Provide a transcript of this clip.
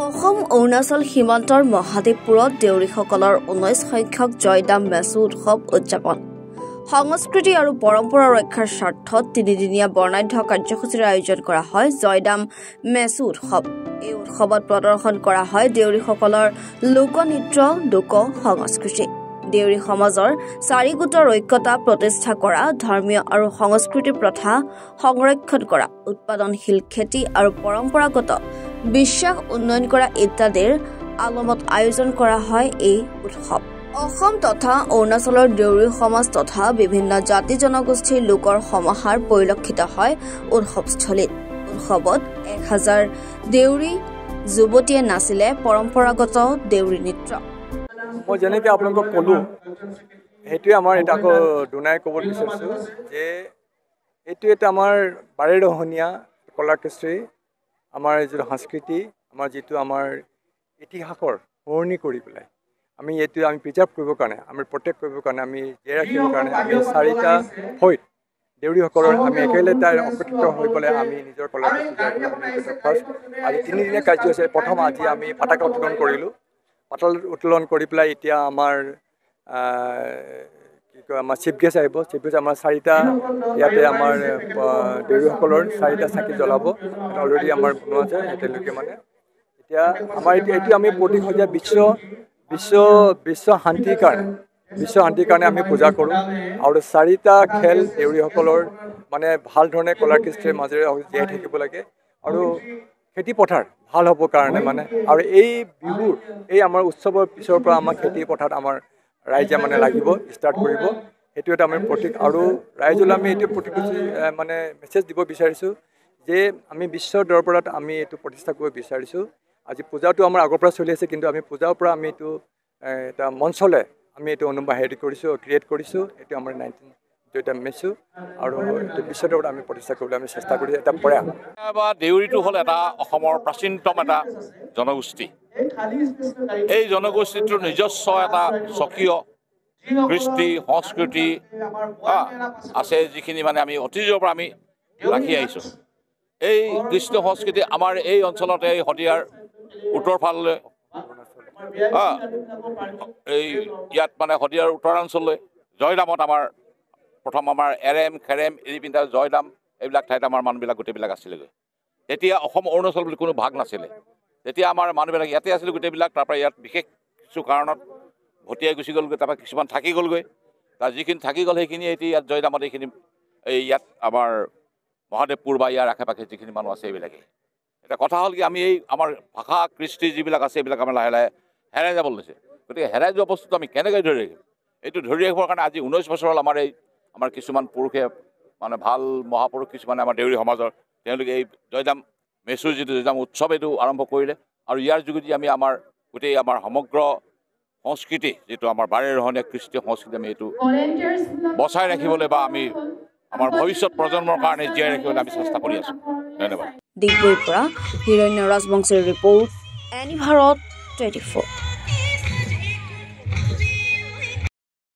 অসম অৰুণাচল সীমান্তৰ মহাদেৱপুৰত দেউৰীসকলৰ 19 সংখ্যক জয়দাম মেচু উৎসৱ উদযাপন সংস্কৃতি আৰু পৰম্পৰা ৰক্ষাৰ স্বাৰ্থত তিনিদিনীয়া বৰ্ণাঢ্য কাৰ্যসূচীৰ আয়োজন কৰা হয় জয়দাম মেচু উৎসৱ এই উৎসৱত প্ৰদৰ্শন কৰা হয় দেউৰীসকলৰ লোকনৃত্য লোক সংস্কৃতি দেউৰী সমাজৰ 4 গোটৰ ঐক্যতা প্ৰতিষ্ঠা কৰা ধৰ্মীয় আৰু সংস্কৃতিৰ প্ৰথা সংৰক্ষণ কৰা উৎপাদনশীল খেতি আৰু পৰম্পৰাগত বিশ্বাস উন্নয়ন কৰা ইত্যাদিৰ আলমত আয়োজন কৰা হয় এই উৎসৱ অসম তথা অৰুণাচলৰ দেউৰী সমাজ তথা বিভিন্ন জাতি জনগোষ্ঠীৰ লোকৰ সমাহাৰ পৰিলক্ষিত হয় উৎসৱস্থলীত উৎসৱত 1000 দেউৰী যুৱতীয়ে নাচিলে পৰম্পৰাগত দেউৰী নৃত্য মই যেনেকৈ আপোনালোকক ক'লোঁ সেইটোৱে আমাৰ এটা আকৌ দুনাই ক'ব বিচাৰিছোঁ যে এইটো এটা আমাৰ বাৰেৰহণীয়া কলা কৃষ্টি আমাৰ যিটো সংস্কৃতি আমাৰ যিটো আমাৰ ইতিহাসৰ শুৱনি কৰি পেলাই আমি এইটো আমি প্ৰিজাৰ্ভ কৰিবৰ কাৰণে আমি প্ৰটেক্ট কৰিবৰ কাৰণে আমি জীয়াই ৰাখিবৰ কাৰণে আমি 4টা ফৈদ দেউৰীসকলৰ আমি একেলগে তাৰ একত্ৰিত হৈ পেলাই আমি নিজৰ কলা কৃষ্টি ফাৰ্ষ্ট আজি 3 দিনীয়া কাৰ্য হৈছে প্ৰথম আজি আমি পতাকা উত্তোলন কৰিলোঁ পতাকা উত্তোলন কৰি পেলাই এতিয়া আমাৰ কি কয় আমাৰ চিফ গেষ্ট আহিব চিফ গেষ্ট আমাৰ 4টা ইয়াতে আমাৰ দেউৰীসকলৰ 4টা চাকি জ্বলাব অলৰেডি আমাৰ বনোৱা আছে এতিয়ালৈকে মানে এতিয়া আমাৰ এইটো আমি প্ৰতিশোধীয়া বিশ্ব শান্তিৰ কাৰণে আমি পূজা কৰোঁ আৰু 4টা খেল দেউৰীসকলৰ মানে ভাল ধৰণে কলা কৃষ্টিৰ মাজেৰে জীয়াই থাকিব লাগে আৰু খেতি পথাৰ ভাল হ'বৰ কাৰণে মানে আৰু এই বিহুৰ এই আমাৰ উৎসৱৰ পিছৰ পৰা আমাৰ খেতি পথাৰত আমাৰ ৰাইজে মানে লাগিব ষ্টাৰ্ট কৰিব সেইটো এটা আমি প্ৰতীক আৰু ৰাইজলৈ আমি এইটো প্ৰতিশ্ৰুতি মানে মেছেজ দিব বিচাৰিছোঁ যে আমি বিশ্বৰ দৰবাৰত আমি এইটো প্ৰতিষ্ঠা কৰিব বিচাৰিছোঁ আজি পূজাটো আমাৰ আগৰ পৰা চলি আছে কিন্তু আমি পূজাৰ পৰা আমি এইটো এটা মঞ্চলৈ আমি এইটো হেৰি কৰিছোঁ ক্ৰিয়েট কৰিছোঁ এইটো আমাৰ 19 এটা মেচু আৰু এইটো বিশ্বৰ দৰবাৰত আমি প্ৰতিষ্ঠা কৰিবলৈ আমি চেষ্টা কৰিছোঁ এটা প্ৰয়াস বা দেউৰীটো হ'ল এটা অসমৰ প্ৰাচীনতম এটা জনগোষ্ঠী এই জনগোষ্ঠীটোৰ নিজস্ব এটা স্বকীয় কৃষ্টি সংস্কৃতি আছে যিখিনি মানে আমি অতীজৰ পৰা আমি ৰাখি আহিছোঁ এই কৃষ্টি সংস্কৃতি আমাৰ এই অঞ্চলতে এই শদিয়াৰ উত্তৰ ফাললৈ এই ইয়াত মানে শদিয়াৰ উত্তৰাঞ্চললৈ জয়দামত আমাৰ প্ৰথম আমাৰ এৰেম খেৰেম এৰিপিন্ধা জয়দাম এইবিলাক ঠাইত আমাৰ মানুহবিলাক গোটেইবিলাক আছিলেগৈ তেতিয়া অসম অৰুণাচল বুলি কোনো ভাগ নাছিলে তেতিয়া আমাৰ মানুহবিলাক ইয়াতে আছিলে গোটেইবিলাক তাৰপৰা ইয়াত বিশেষ কিছু কাৰণত ভটিয়াই গুচি গ'লগৈ তাৰপৰা কিছুমান থাকি গ'লগৈ তাৰ যিখিনি থাকি গ'ল সেইখিনি এতিয়া ইয়াত জয়দামত এইখিনি এই ইয়াত আমাৰ মহাদেৱপুৰ বা ইয়াৰ আশে পাশে যিখিনি মানুহ আছে এইবিলাকেই এটা কথা হ'ল কি আমি এই আমাৰ ভাষা কৃষ্টি যিবিলাক আছে এইবিলাক আমাৰ লাহে লাহে হেৰাই যাব লৈছে গতিকে হেৰাই যোৱা বস্তুটো আমি কেনেকৈ ধৰি ৰাখিম এইটো ধৰি ৰাখিবৰ কাৰণে আজি 19 বছৰ হ'ল আমাৰ কিছুমান পুৰুষে মানে ভাল মহাপুৰুষ কিছুমানে আমাৰ দেউৰী সমাজৰ তেওঁলোকে এই জয়দাম মেচুৰ যিটো জয়দাম উৎসৱ এইটো আৰম্ভ কৰিলে আৰু ইয়াৰ যোগেদি আমি আমাৰ গোটেই আমাৰ সমগ্ৰ সংস্কৃতি যিটো আমাৰ বাৰেৰহণীয়া কৃষ্টি সংস্কৃতি আমি এইটো বচাই ৰাখিবলৈ বা আমি আমাৰ ভৱিষ্যত প্ৰজন্মৰ কাৰণে জীয়াই ৰাখিবলৈ আমি চেষ্টা কৰি আছোঁ ধন্যবাদ ডিগবৈৰ পৰা হিৰণ্য ৰাজবংশীৰ ৰিপৰ্ট এনি ভাৰত 24